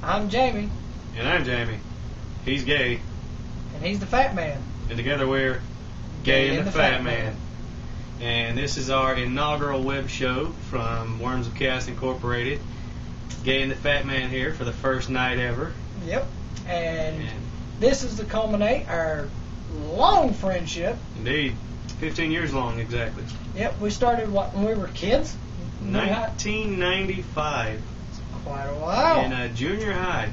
I'm Jamie. And I'm Jamie. He's gay. And he's the Fat Man. And together we're Gay and the Fat Man. And this is our inaugural web show from Worms of Chaos Incorporated. Gay and the Fat Man here for the first night ever. Yep. And this is to culminate our long friendship. Indeed. 15 years long, exactly. Yep. We started when we were kids? 1995. Quite a while. In junior high.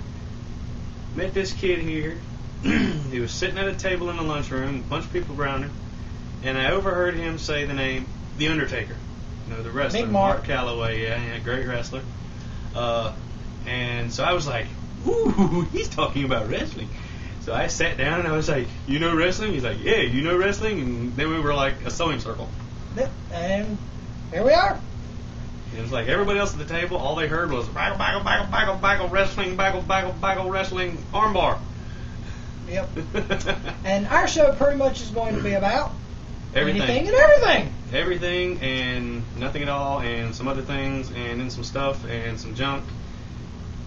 Met this kid here. He was sitting at a table in the lunchroom, a bunch of people around him, and I overheard him say the name The Undertaker. You know, the wrestler, Big Mark Calloway, yeah, great wrestler. And so I was like, ooh, he's talking about wrestling. So I sat down and I was like, you know wrestling? He's like, yeah, you know wrestling? And then we were like a sewing circle. Yep. And here we are. And it was like everybody else at the table, all they heard was bagel, wrestling, bagel, wrestling, armbar. Yep. And our show pretty much is going to be about everything. Anything and everything. Everything and nothing at all, and some other things, and then some stuff, and some junk,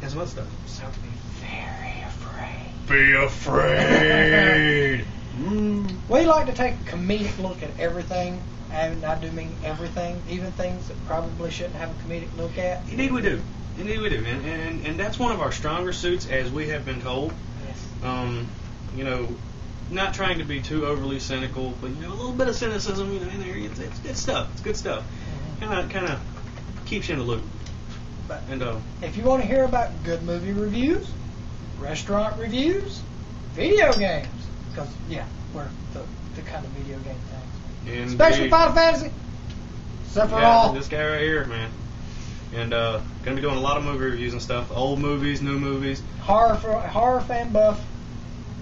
and some other stuff. So be very afraid. Be afraid. We like to take a comedic look at everything, and I do mean everything, even things that probably shouldn't have a comedic look at. Indeed we do. Indeed we do. And that's one of our stronger suits, as we have been told. Yes. You know, not trying to be too overly cynical, but you know, a little bit of cynicism, you know, in there. It's good stuff. It's good stuff. Mm-hmm. Kind of keeps you in the loop. But and if you want to hear about good movie reviews, restaurant reviews, video games, because we're the kind of video game things, especially Final Fantasy. Except for all this guy right here, man. And gonna be doing a lot of movie reviews and stuff. Old movies, new movies. Horror fan buff.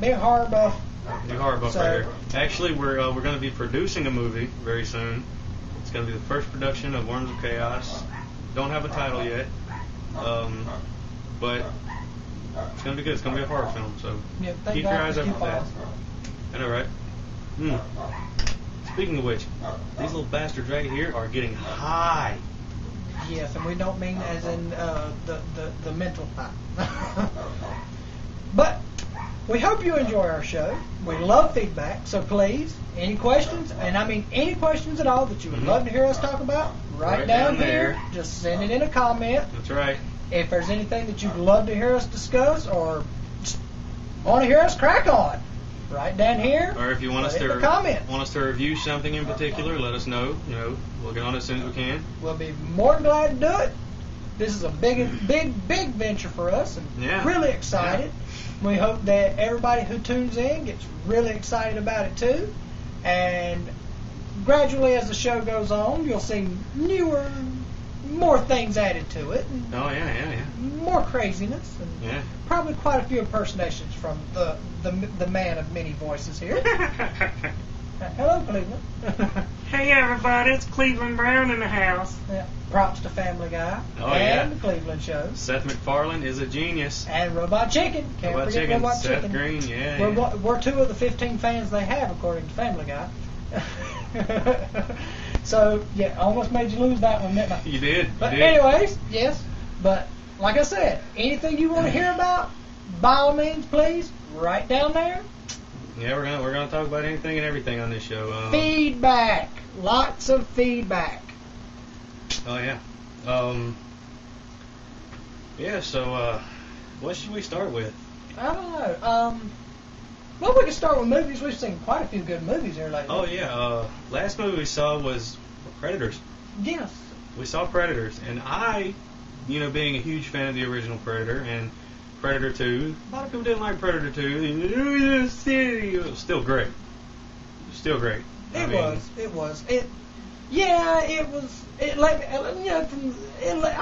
Big horror buff. Big horror buff right here. Actually, we're going to be producing a movie very soon. It's going to be the first production of Worms of Chaos. Don't have a title yet, but it's going to be good. It's going to be a horror film, so keep your eyes open for that. I know, right? Speaking of which, these little bastards right here are getting high. Yes, and we don't mean as in the mental high. But we hope you enjoy our show. We love feedback, so please, any questions, and I mean any questions at all that you would love to hear us talk about, right down here. Just send it in a comment. That's right. If there's anything that you'd love to hear us discuss or just want to hear us crack on, right down here. Or if you want us to review something in particular, let us know. You know, we'll get on it as soon as we can. We'll be more than glad to do it. This is a big venture for us, and really excited. Yeah. We hope that everybody who tunes in gets really excited about it too. And gradually, as the show goes on, you'll see newer, more things added to it. Oh yeah. More craziness, and probably quite a few impersonations from the man of many voices here. Hello, Cleveland. Hey, everybody, it's Cleveland Brown in the house. Yeah, props to Family Guy and the Cleveland Show. Seth MacFarlane is a genius. And Robot Chicken. Can't forget Robot Seth Chicken. Green, We're two of the 15 fans they have, according to Family Guy. So, almost made you lose that one, didn't I? You did. But anyways, yes. But, like I said, anything you want to hear about, by all means, please, right down there. Yeah, we're gonna talk about anything and everything on this show. Feedback, lots of feedback. Oh yeah. So what should we start with? I don't know. Well, we can start with movies. We've seen quite a few good movies here lately. Oh yeah. Last movie we saw was Predators. Yes. We saw Predators, and I, being a huge fan of the original Predator and Predator 2. A lot of people didn't like Predator 2. It was still great. It was. I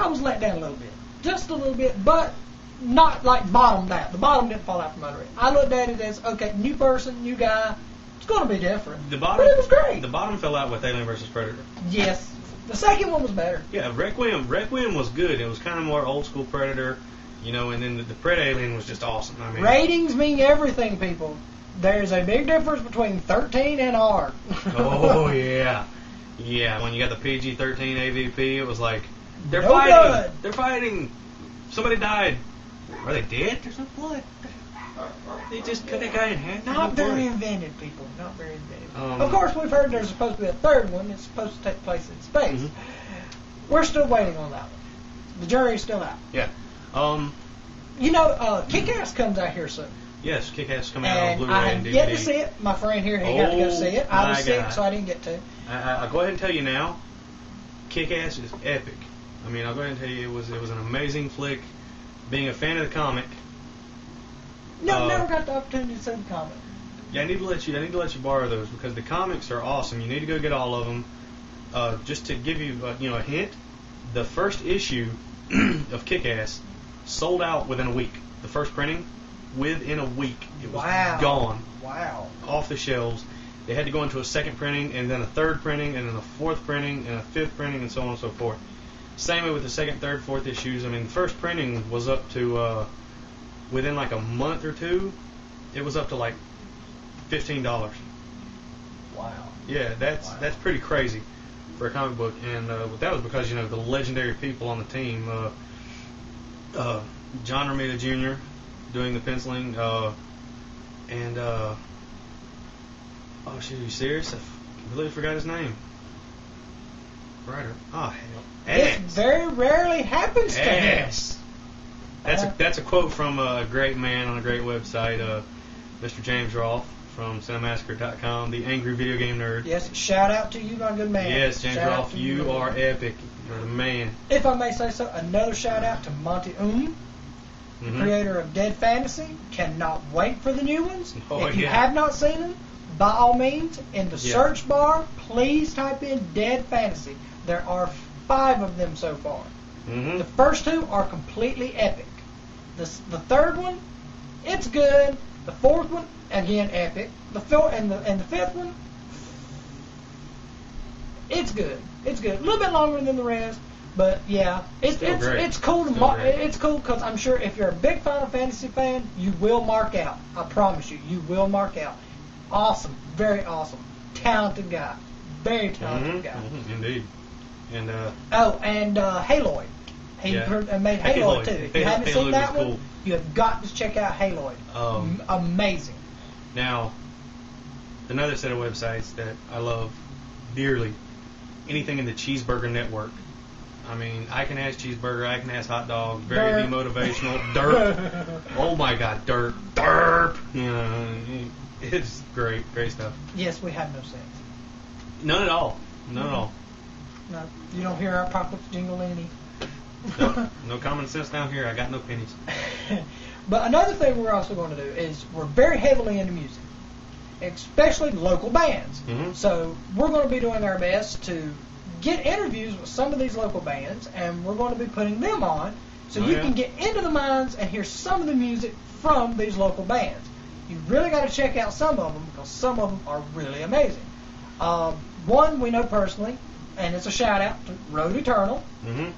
was let down a little bit. Just a little bit, but not like bottomed out. The bottom didn't fall out from under it. I looked at it as, okay, new person, new guy. It's going to be different. But it was great. The bottom fell out with Alien vs. Predator. Yes. The second one was better. Yeah, Requiem was good. It was kind of more old school Predator. And then the Pred Alien was just awesome. I mean, ratings mean everything, people. There's a big difference between 13 and R. Oh, yeah. Yeah, when you got the PG-13 AVP, it was like, they're fighting. Somebody died. Are they dead or something? What? They just cut that guy in half. Not very inventive, people. Not very inventive. Of course, we've heard there's supposed to be a third one. It's supposed to take place in space. Mm-hmm. We're still waiting on that one. The jury's still out. Yeah. Kick-Ass comes out here soon. Yes, Kick-Ass coming out on Blu-ray I and have DVD. yet to see it. My friend here, he got to go see it. I was sick, so I didn't get to. I'll go ahead and tell you now, Kick-Ass is epic. I mean, I'll go ahead and tell you it was an amazing flick. Being a fan of the comic. No, never got the opportunity to see the comic. Yeah, I need to let you borrow those because the comics are awesome. You need to go get all of them. Just to give you a hint, the first issue of Kick-Ass sold out within a week. The first printing, within a week, it was gone. Wow. Off the shelves. They had to go into a second printing, and then a third printing, and then a fourth printing, and a fifth printing, and so on and so forth. Same way with the second, third, fourth issues. I mean, the first printing was up to, within like a month or two, it was up to like $15. Wow. Yeah, that's pretty crazy for a comic book, and that was because the legendary people on the team, John Romita Jr. doing the penciling, and oh shit, are you serious? I completely forgot his name. Writer. Oh hell. This very rarely happens to him. That's a quote from a great man on a great website, Mr. James Rolfe from Cinemassacre.com, the angry video game nerd. Yes, shout out to you, my good man. Yes, James Rolfe, you are epic. You're the man. If I may say so, another shout out to Monty the creator of Dead Fantasy. Cannot wait for the new ones. If you have not seen them, by all means, in the search bar, please type in Dead Fantasy. There are 5 of them so far. Mm-hmm. The first 2 are completely epic. The third one, it's good. The fourth one, again, epic. The fifth one, it's good. It's good. A little bit longer than the rest, but yeah, it's cool. It's cool because I'm sure if you're a big Final Fantasy fan, you will mark out. I promise you, you will mark out. Awesome, very awesome, talented guy, very talented guy. Mm-hmm. Indeed. And Haloid. He made Haloid too. If you haven't seen that one, you have got to check out Haloid. Amazing. Now, another set of websites that I love dearly, anything in the Cheeseburger Network. I mean, I Can Ask Cheeseburger, I Can Ask Hot Dog, very demotivational. Derp. Oh my God, Derp. Derp. It's great stuff. Yes, we have no sense. None at all. None at all. No, you don't hear our pockets jingle any. No common sense down here. I got no pennies. But another thing we're also going to do is we're very heavily into music, especially local bands. Mm-hmm. So we're going to be doing our best to get interviews with some of these local bands, and we're going to be putting them on so you can get into the minds and hear some of the music from these local bands. You really got to check out some of them because some of them are really amazing. One we know personally, and it's a shout out to Road Eternal. Mm-hmm.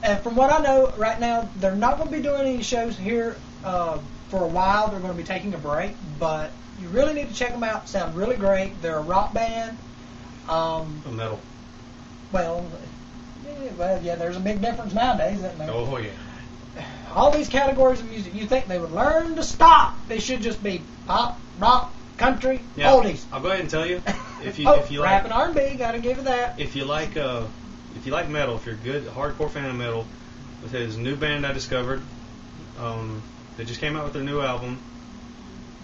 And from what I know right now, they're not going to be doing any shows here for a while. They're going to be taking a break, but you really need to check them out. Sound really great. They're a rock band. Metal. Well, yeah, there's a big difference nowadays, isn't there? Oh, yeah. All these categories of music, you think they would learn to stop. They should just be pop, rock, country, oldies. I'll go ahead and tell you. If you rap like and R&B, got to give it that. If you like metal, if you're a good hardcore fan of metal, there's a new band I discovered. They just came out with their new album.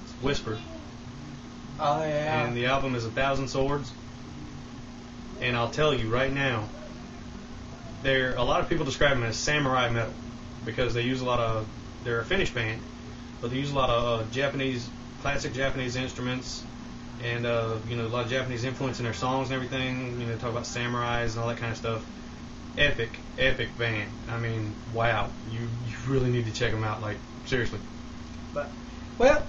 It's Whisper. Oh yeah. And the album is 1,000 Swords. And I'll tell you right now, a lot of people describe them as samurai metal because they use they're a Finnish band, but they use a lot of classic Japanese instruments. And a lot of Japanese influence in their songs and everything. They talk about samurais and all that kind of stuff. Epic band. I mean, wow. You really need to check them out. Like, seriously. But, well,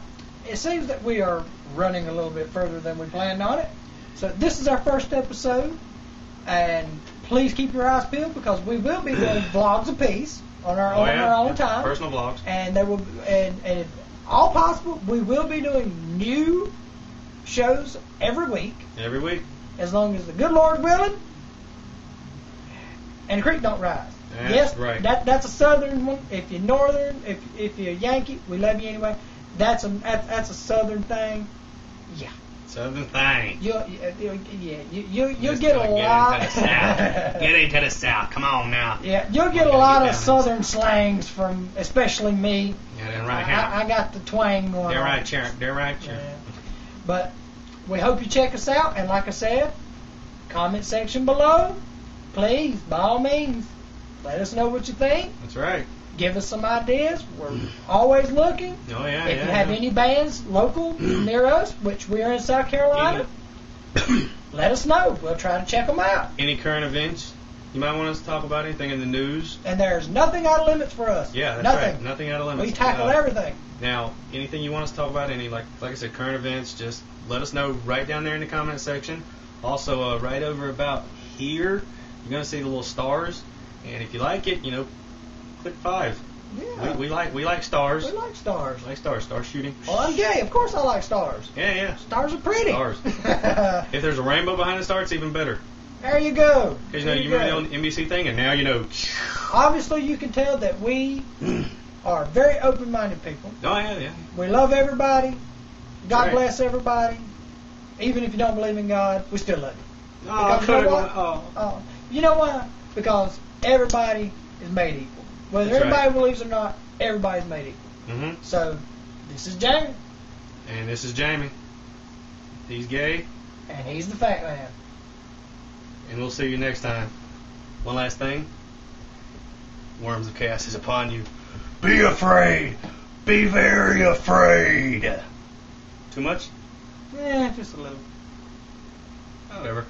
it seems that we are running a little bit further than we planned on it. So this is our first episode, and please keep your eyes peeled because we will be doing vlogs apiece on our own time. Personal vlogs. And there will, and if all possible, we will be doing new shows every week. Every week. As long as the good Lord willing and the creek don't rise. That's right. That's a Southern one. If you're Northern, if you're a Yankee, we love you anyway. That's a Southern thing. Yeah. Southern thing. You'll get a lot. Get into the South. Come on now. Yeah, you'll get a lot of Southern slangs from, especially me. Yeah, they're right. I got the twang going. They're right, Chair. They're right, Chair. Yeah. But we hope you check us out, and like I said, comment section below. Please, by all means, let us know what you think. That's right. Give us some ideas. We're always looking. Oh, yeah, If you have any bands local near us, which we are in South Carolina, let us know. We'll try to check them out. Any current events you might want us to talk about, anything in the news? And there's nothing out of limits for us. Yeah, that's nothing. right. Nothing out of limits. We tackle everything. Now, anything you want us to talk about, any like I said, current events, just let us know right down there in the comment section. Also, right over about here, you're going to see the little stars. And if you like it, click 5. Yeah. We like stars. We like stars. We like stars. Star shooting. Well, I'm gay. Of course I like stars. Yeah. Stars are pretty. Stars. If there's a rainbow behind the star, it's even better. There you go. Because you remember the NBC thing, and now you know. Obviously, you can tell that we are very open-minded people. Oh, yeah. We love everybody. God Right. bless everybody. Even if you don't believe in God, we still love you. Oh, Because you know what? You know why? Because everybody is made equal. Whether That's everybody right. believes or not, everybody's made equal. Mm-hmm. So, this is Jamie. And this is Jamie. He's gay. And he's the fat man. And we'll see you next time. One last thing. Worms of Chaos is upon you. Be afraid. Be very afraid. Too much? Yeah, just a little. Whatever.